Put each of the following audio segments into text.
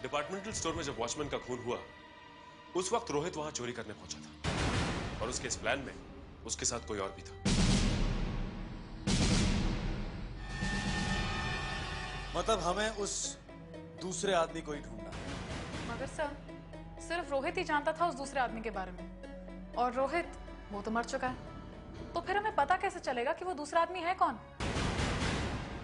Departmental store में जब watchman का खून हुआ उस वक्त रोहित वहां चोरी करने पहुंचा था और उसके इस प्लान में उसके साथ कोई और भी था। मतलब हमें उस दूसरे आदमी को ही ढूंढना है। मगर सर सिर्फ रोहित ही जानता था उस दूसरे आदमी के बारे में, और रोहित वो तो मर चुका है, तो फिर हमें पता कैसे चलेगा कि वो दूसरा आदमी है कौन?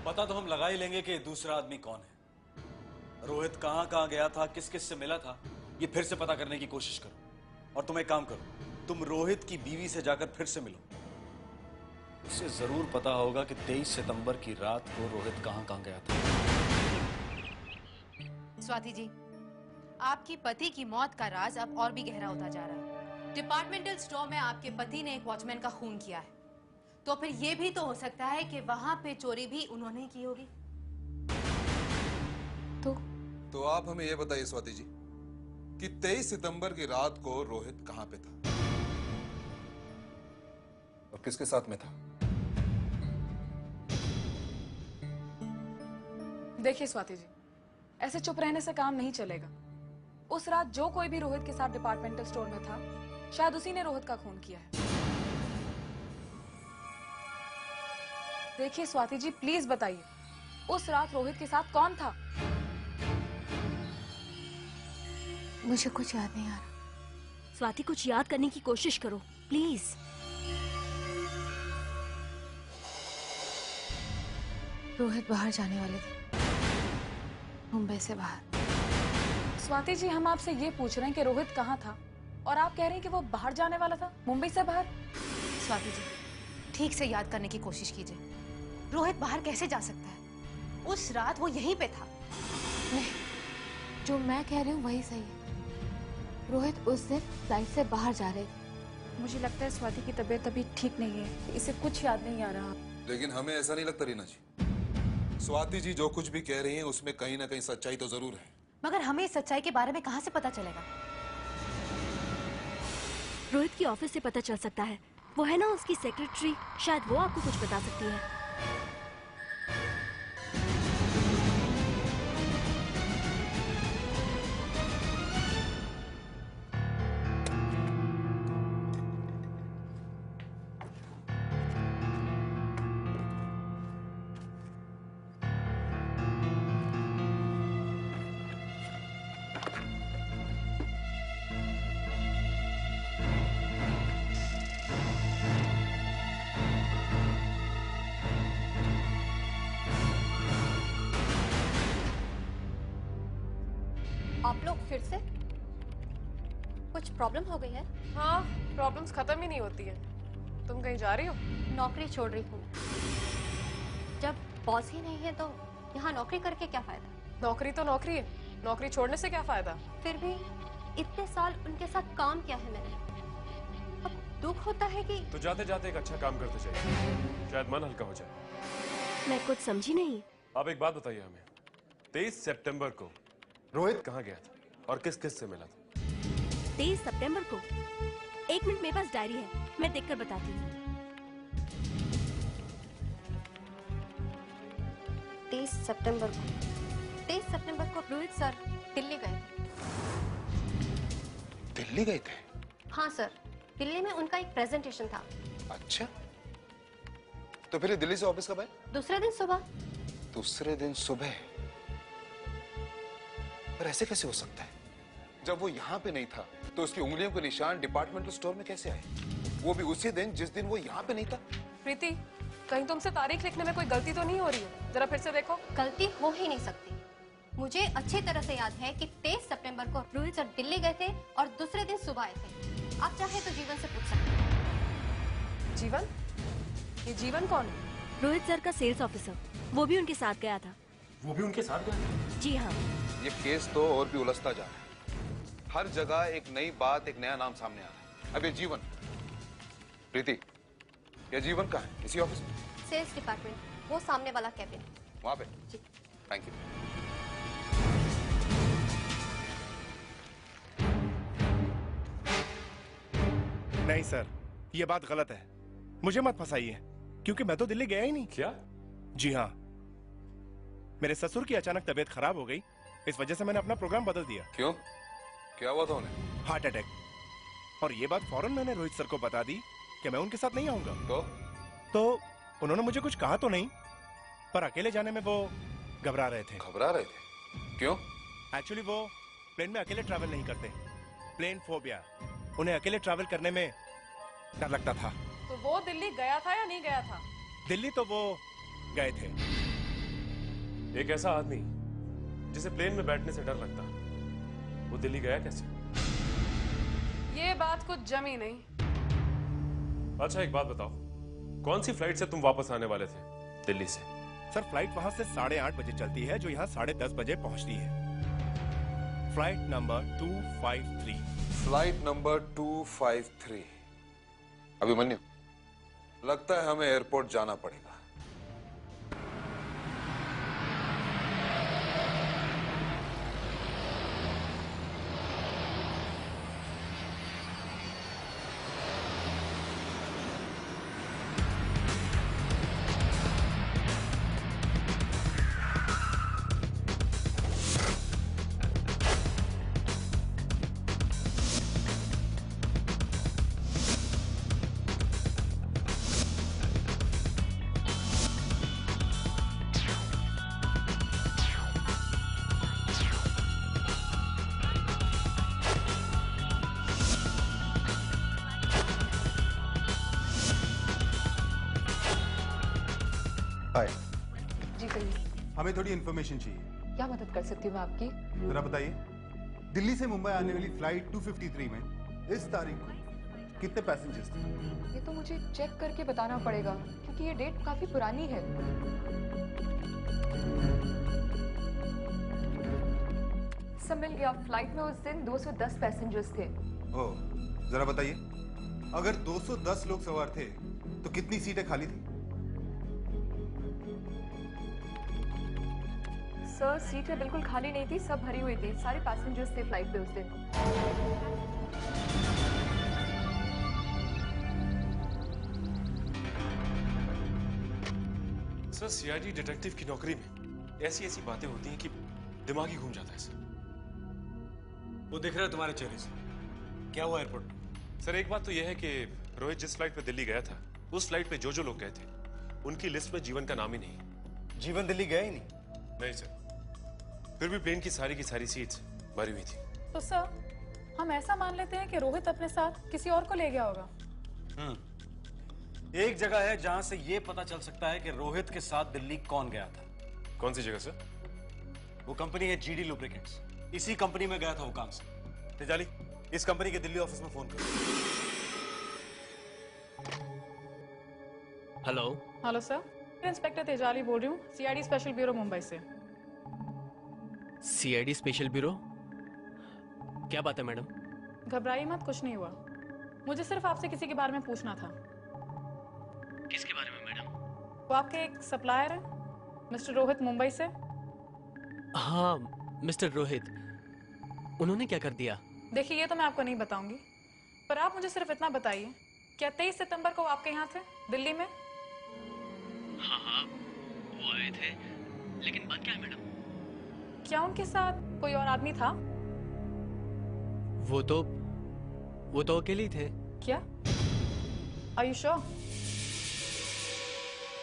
पता तो हम लगा ही लेंगे कि दूसरा आदमी कौन है। रोहित कहां कहां गया था, किस किस से मिला था, ये फिर से पता करने की कोशिश करो। और तुम एक काम करो, तुम रोहित की बीवी से जाकर फिर से मिलो। उसे जरूर पता होगा कि 23 सितंबर की रात को रोहित कहां कहां गया था। स्वाति जी, आपकी पति की मौत का राज अब और भी गहरा होता जा रहा है। डिपार्टमेंटल स्टोर में आपके पति ने एक वॉचमैन का खून किया है, तो फिर यह भी तो हो सकता है कि वहां पे चोरी भी उन्होंने की होगी। तो आप हमें यह बताइए स्वाति जी कि 23 सितंबर की रात को रोहित कहां पे था और किसके साथ में था? देखिए स्वाति जी, ऐसे चुप रहने से काम नहीं चलेगा। उस रात जो कोई भी रोहित के साथ डिपार्टमेंटल स्टोर में था, शायद उसी ने रोहित का खून किया है। देखिए स्वाति जी, प्लीज बताइए, उस रात रोहित के साथ कौन था? मुझे कुछ याद नहीं आ रहा। स्वाति, कुछ याद करने की कोशिश करो प्लीज। रोहित बाहर जाने वाले थे, मुंबई से बाहर। स्वाति जी, हम आपसे ये पूछ रहे हैं कि रोहित कहाँ था, और आप कह रहे हैं कि वो बाहर जाने वाला था, मुंबई से बाहर। स्वाति जी, ठीक से याद करने की कोशिश कीजिए। रोहित बाहर कैसे जा सकता है? उस रात वो यहीं पे था। नहीं, जो मैं कह रही हूँ वही सही है। रोहित उस दिन फ्लाइट से बाहर जा रहे थे। मुझे लगता है स्वाति की तबीयत अभी ठीक नहीं है, इसे कुछ याद नहीं आ रहा। लेकिन हमें ऐसा नहीं लगता रीना जी। स्वाति जी जो कुछ भी कह रही हैं उसमें कहीं ना कहीं सच्चाई तो जरूर है। मगर हमें इस सच्चाई के बारे में कहां से पता चलेगा? रोहित की ऑफिस से पता चल सकता है, वो है ना उसकी सेक्रेटरी, शायद वो आपको कुछ बता सकती है। आप लोग फिर से? कुछ प्रॉब्लम हो गई है? हाँ, प्रॉब्लम्स खत्म ही नहीं होती है। तुम कहीं जा रही हो? नौकरी छोड़ रही हूँ। जब बॉस ही नहीं है तो यहाँ नौकरी करके क्या फायदा? नौकरी तो नौकरी है, नौकरी छोड़ने से क्या फायदा? फिर भी इतने साल उनके साथ काम किया है मैंने, अब दुख होता है कि। तो जाते जाते एक अच्छा काम करते जाइए, शायद मन हल्का हो जाए। मैं कुछ समझी नहीं। आप एक बात बताइए हमें, 23 सितंबर को रोहित कहाँ गया था और किस किस से मिला था? 23 सितंबर को? एक मिनट, मेरे पास डायरी है, मैं देखकर बताती हूँ। 23 सितंबर को रोहित सर दिल्ली गए थे। दिल्ली गए थे? हाँ सर, दिल्ली में उनका एक प्रेजेंटेशन था। अच्छा, तो फिर ये दिल्ली से ऑफिस कब आए? दूसरे दिन सुबह। दूसरे दिन सुबह? पर ऐसे कैसे हो सकता है? जब वो यहाँ पे नहीं था तो उसकी उंगलियों के निशान डिपार्टमेंटल स्टोर में कैसे आए? वो भी उसी दिन जिस दिन वो यहाँ पे नहीं था। प्रीति, कहीं तुमसे तारीख लिखने में कोई गलती तो नहीं हो रही है? जरा फिर से देखो। गलती हो ही नहीं सकती। मुझे अच्छी तरह से याद है कि 23 सितंबर को रोहित सर दिल्ली गए थे और दूसरे दिन सुबह आए थे। आप चाहे तो जीवन से पूछ सकते हैं। जीवन? ये जीवन कौन है? रोहित सर का सेल्स ऑफिसर, वो भी उनके साथ गया था। वो भी उनके साथ गया? जी हाँ। ये केस तो और भी उलझता जा रहा है। हर जगह एक नई बात, एक नया नाम सामने आ रहा है। अब ये जीवन, प्रीति, ये जीवन कहाँ है? इसी ऑफिस में? सेल्स डिपार्टमेंट, वो सामने वाला कैबिन। वहां पे? जी। Thank you. नहीं सर, ये बात गलत है, मुझे मत फंसाइए, क्योंकि मैं तो दिल्ली गया ही नहीं। क्या? जी हाँ, मेरे ससुर की अचानक तबीयत खराब हो गई, इस वजह से मैंने अपना प्रोग्राम बदल दिया। क्यों? क्या हुआ था उन्हें? Heart attack. और ये बात फौरन मैंने रोहित सर को बता दी कि मैं उनके साथ नहीं आऊंगा। तो उन्होंने मुझे कुछ कहा तो नहीं, पर अकेले जाने में वो घबरा रहे थे। घबरा रहे थे? क्यों? एक्चुअली वो प्लेन में अकेले ट्रैवल नहीं करते, प्लेन फोबिया। उन्हें अकेले ट्रैवल करने में डर लगता था। तो वो दिल्ली गया था या नहीं गया था? दिल्ली तो वो गए थे। एक ऐसा आदमी जिसे प्लेन में बैठने से डर लगता, वो दिल्ली गया कैसे? ये बात कुछ जमी नहीं। अच्छा एक बात बताओ, कौन सी फ्लाइट से तुम वापस आने वाले थे दिल्ली से? सर फ्लाइट वहां से 8:30 बजे चलती है, जो यहाँ 10:30 बजे पहुंचती है। Flight number 253। Flight number 253। Abhimanyu, लगता है हमें एयरपोर्ट जाना पड़ेगा। हाय। जी कहिए। हमें थोड़ी इन्फॉर्मेशन चाहिए। क्या मदद कर सकती हूँ मैं आपकी? जरा बताइए, दिल्ली से मुंबई आने वाली फ्लाइट 253 में इस तारीख को कितने पैसेंजर्स थे? ये तो मुझे चेक करके बताना पड़ेगा, क्योंकि ये डेट काफी पुरानी है। सब मिल गया, फ्लाइट में उस दिन 210 पैसेंजर्स थे। ओह, जरा बताइए, अगर 210 लोग सवार थे तो कितनी सीटें खाली थी? सर सीटें बिल्कुल खाली नहीं थी, सब भरी हुई थी। सारे पैसेंजर्स थे फ्लाइट पे उस दिन। सर सीआईडी डिटेक्टिव की नौकरी में ऐसी ऐसी बातें होती हैं कि दिमाग ही घूम जाता है सर। वो दिख रहा है तुम्हारे चेहरे से। क्या हुआ एयरपोर्ट? सर एक बात तो यह है कि रोहित जिस फ्लाइट पे दिल्ली गया था, उस फ्लाइट पे जो जो लोग गए थे, उनकी लिस्ट में जीवन का नाम ही नहीं। जीवन दिल्ली गया ही नहीं? नहीं सर, फिर भी प्लेन की सारी सीट्स भरी हुई थी। तो सर हम ऐसा मान लेते हैं कि रोहित अपने साथ किसी और को ले गया होगा। एक जगह है जहां से ये पता चल सकता है कि रोहित के साथ दिल्ली कौन गया था। कौन सी जगह सर? वो कंपनी है जीडी लुब्रिकेंट्स। इसी कंपनी में गया था वो काम से। तेजाली, इस कंपनी के दिल्ली ऑफिस में फोन करो। Hello. Hello sir, inspector Tejali बोल रही हूँ, सीआईडी स्पेशल ब्यूरो मुंबई से। CID special bureau? क्या बात है मैडम? घबराइए मत, कुछ नहीं हुआ। मुझे सिर्फ आपसे किसी के बारे में पूछना था। किसके बारे में मैडम? वो आपके एक सप्लायर है, मिस्टर रोहित मुंबई से। हाँ, मिस्टर रोहित। उन्होंने क्या कर दिया? देखिए ये तो मैं आपको नहीं बताऊंगी, पर आप मुझे सिर्फ इतना बताइए, क्या 23 सितंबर को आपके यहाँ थे दिल्ली में? हाँ, वो आए थे, लेकिन बात क्या है मैडम? क्या उनके साथ कोई और आदमी था? वो तो अकेले ही थे। क्या? Are you sure?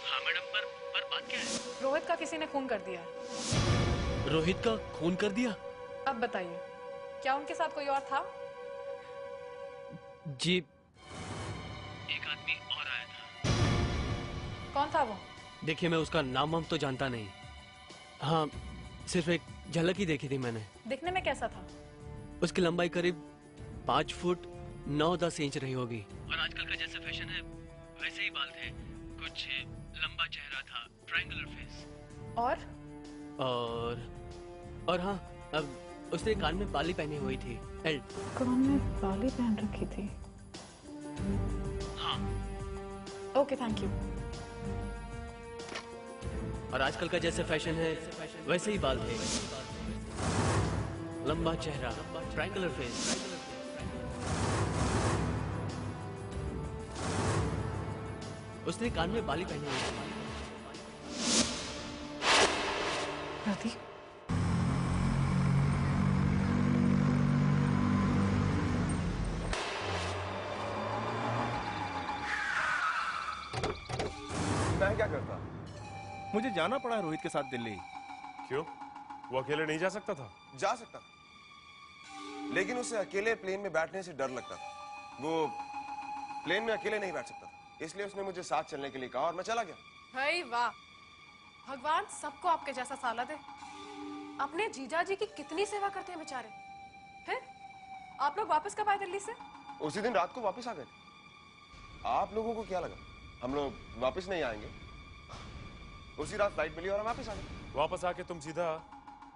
हाँ मैडम, पर बात क्या है? रोहित का किसी ने खून कर दिया है। रोहित का खून कर दिया? अब बताइए, क्या उनके साथ कोई और था? जी, एक आदमी और आया था। कौन था वो? देखिए मैं उसका नाम वाम तो जानता नहीं। हाँ, सिर्फ एक झलक ही देखी थी मैंने। दिखने में कैसा था? उसकी लंबाई करीब 5 फुट 9-10 इंच रही होगी। और आजकल का जैसे फैशन है वैसे ही बाल थे, कुछ लंबा चेहरा था, ट्रायंगुलर फेस। और हाँ, अब उसने कान में बाली पहनी हुई थी। कान में बाली पहन रखी थी? हाँ। Okay, thank you. और आजकल का जैसे फैशन है वैसे ही बाल थे, लंबा चेहरा, ट्रायंगुलर फेस। उसने कान में बाली पहनी हुई थी। प्रदीप, करता। मुझे जाना पड़ा रोहित के साथ दिल्ली। क्यों? वो अकेले नहीं जा सकता था? जा सकता था, लेकिन उसे अकेले प्लेन में बैठने से डर लगता था। वो प्लेन में अकेले नहीं बैठ सकता था, इसलिए उसने मुझे साथ चलने के लिए कहा और मैं चला गया। भाई वाह, भगवान सबको आपके जैसा साला दे। अपने जीजा जी की कितनी सेवा करते हैं बेचारे। फिर आप लोग वापस कब आए दिल्ली से? उसी दिन रात को वापस आ गए थे। आप लोगों को क्या लगा हम लोग वापस नहीं आएंगे? उसी रात फ्लाइट मिली और हम वापस आ गए। वापस आके तुम सीधा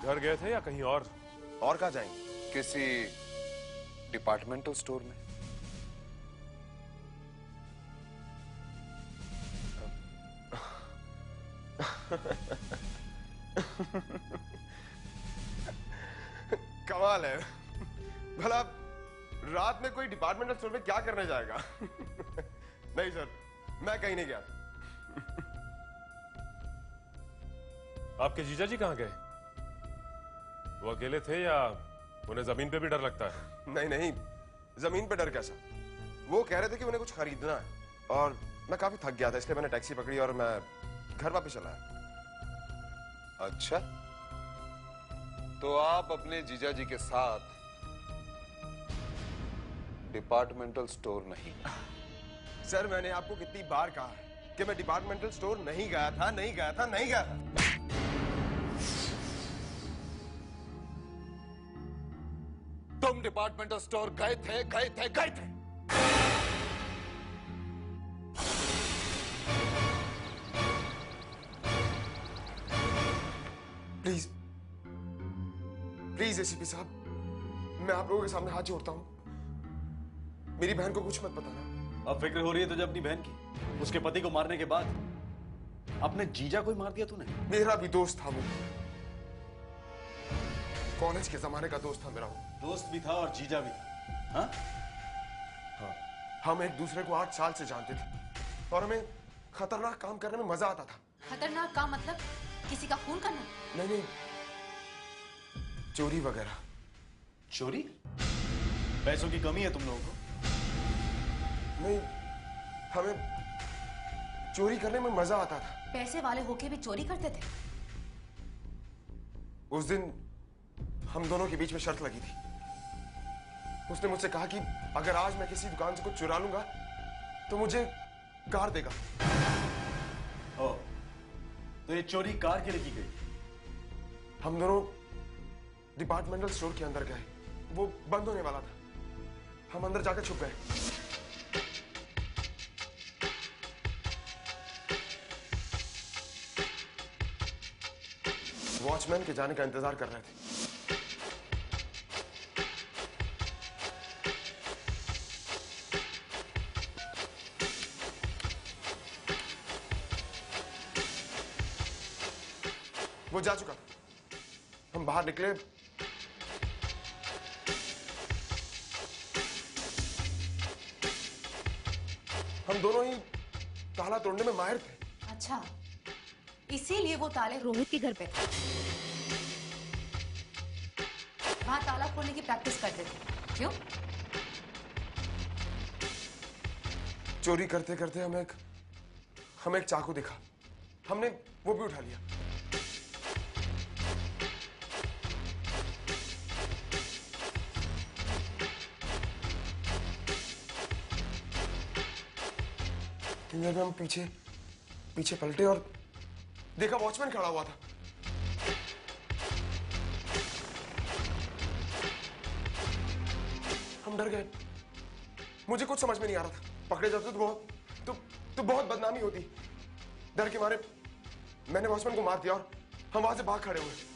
घर गए थे या कहीं और कहाँ जाएंगे? किसी डिपार्टमेंटल स्टोर में। कमाल है भला, रात में कोई डिपार्टमेंटल स्टोर में क्या करने जाएगा? नहीं सर, मैं कहीं नहीं गया। आपके जीजा जी कहाँ गए? वो अकेले थे या उन्हें जमीन पे भी डर लगता है? नहीं नहीं, जमीन पे डर कैसा? वो कह रहे थे कि उन्हें कुछ खरीदना है और मैं काफी थक गया था, इसलिए मैंने टैक्सी पकड़ी और मैं घर वापस चला आया। अच्छा, तो आप अपने जीजा जी के साथ डिपार्टमेंटल स्टोर नहीं गए? सर, मैंने आपको कितनी बार कहा है कि मैं डिपार्टमेंटल स्टोर नहीं गया था, नहीं गया था, नहीं गया था। तुम डिपार्टमेंटल स्टोर गए थे, गए थे, गए थे। प्लीज प्लीज एसीपी साहब, मैं आप लोगों के सामने हाथ जोड़ता हूं, मेरी बहन को कुछ मत बताना। अब फिक्र हो रही है तुझे अपनी बहन की? उसके पति को मारने के बाद अपने जीजा को ही मार दिया तूने। मेरा भी दोस्त था वो, कॉलेज के जमाने का दोस्त था मेरा वो। दोस्त भी था और जीजा भी था। हाँ? हाँ, हम एक दूसरे को 8 साल से जानते थे और हमें खतरनाक काम करने में मजा आता था। खतरनाक काम मतलब किसी का खून करना? नहीं नहीं, चोरी वगैरह। चोरी? पैसों की कमी है तुम लोगों को? नहीं, हमें चोरी करने में मजा आता था। पैसे वाले होके भी चोरी करते थे? उस दिन हम दोनों के बीच में शर्त लगी थी। उसने मुझसे कहा कि अगर आज मैं किसी दुकान से कुछ चुरा लूंगा तो मुझे कार देगा। ओह, तो ये चोरी कार के लिए की गई? हम दोनों डिपार्टमेंटल स्टोर के अंदर गए, वो बंद होने वाला था, हम अंदर जाकर छुप गए। वॉचमैन के जाने का इंतजार कर रहे थे। वो जा चुका था, हम बाहर निकले। हम दोनों ही ताला तोड़ने में माहिर थे। अच्छा, इसीलिए वो ताले रोहित के घर पे थे। वहां ताला खोलने की प्रैक्टिस करते थे। क्यों? चोरी करते करते हमें एक चाकू दिखा, हमने वो भी उठा लिया। जब हम पीछे पलटे और देखा वॉचमैन खड़ा हुआ था। हम डर गए, मुझे कुछ समझ में नहीं आ रहा था। पकड़े जाते तो बहुत बदनामी होती। डर के मारे मैंने वॉचमैन को मार दिया और हम वहां से भाग खड़े हुए।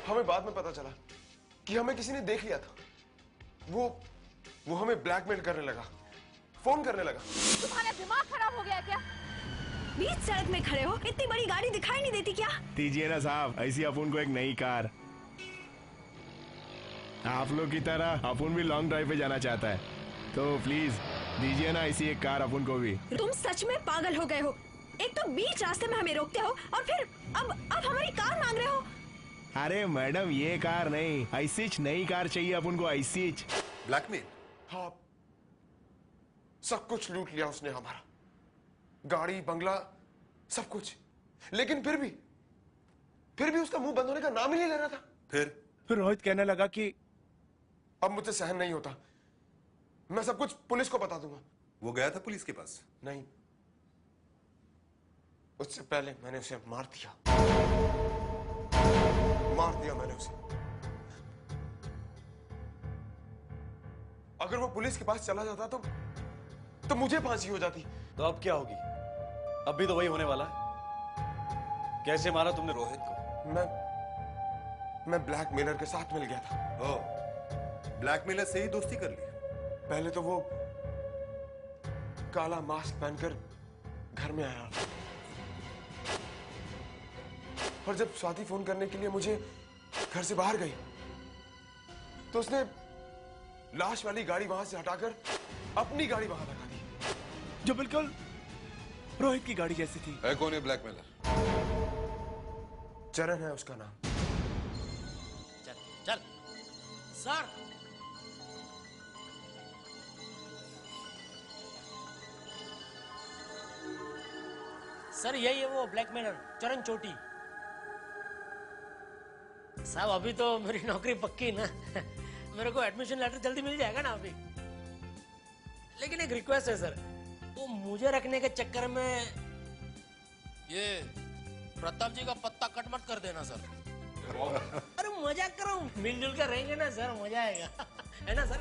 हमें बाद में पता चला कि हमें किसी ने देख लिया था। वो हमें ब्लैकमेल करने लगा, फोन करने लगा। तुम्हारा दिमाग खराब हो गया क्या? बीच सड़क में खड़े हो, इतनी बड़ी गाड़ी दिखाई नहीं देती क्या? दीजिए ना साहब, ऐसी अपुन को एक नई कार। आप लोग की तरह अपुन भी लॉन्ग ड्राइव पे जाना चाहता है, तो प्लीज दीजिए ना ऐसी एक कार अपुन को भी। तुम सच में पागल हो गए हो। एक तो बीच रास्ते में हमें रोकते हो और फिर अब हमारी कार मांग रहे हो। अरे मैडम, ये कार नहीं, ऐसी नई कार चाहिए अपन को, ऐसी। ब्लैकमेल? हाँ, सब कुछ लूट लिया उसने हमारा, गाड़ी, बंगला, सब कुछ। लेकिन फिर भी उसका मुंह बंद होने का नाम ही नहीं ले रहा था। फिर रोहित कहने लगा कि अब मुझसे सहन नहीं होता, मैं सब कुछ पुलिस को बता दूंगा। वो गया था पुलिस के पास? नहीं, उससे पहले मैंने उसे मार दिया मैंने उसे। अगर वो पुलिस के पास चला जाता तो मुझे फांसी हो जाती। तो अब क्या होगी? अब भी तो वही होने वाला है। कैसे मारा तुमने रोहित को? मैं ब्लैकमेलर के साथ मिल गया था। ओह, ब्लैकमेलर से ही दोस्ती कर ली? पहले तो वो काला मास्क पहनकर घर में आया और जब स्वाति फोन करने के लिए मुझे घर से बाहर गई तो उसने लाश वाली गाड़ी वहां से हटाकर अपनी गाड़ी वहां लगा दी, जो बिल्कुल रोहित की गाड़ी जैसी थी। है कौन है ब्लैकमेलर? चरण है उसका नाम। चल सर। सर यही है वो ब्लैकमेलर, चरण चोटी साहब। अभी तो मेरी नौकरी पक्की ना, मेरे को एडमिशन लेटर जल्दी मिल जाएगा ना अभी। लेकिन एक रिक्वेस्ट है सर, वो मुझे रखने के चक्कर में ये प्रताप जी का पत्ता कट मत कर देना सर। अरे मजाक कर रहा हूँ, मिलजुल कर रहेंगे ना सर, मजा आएगा है ना सर।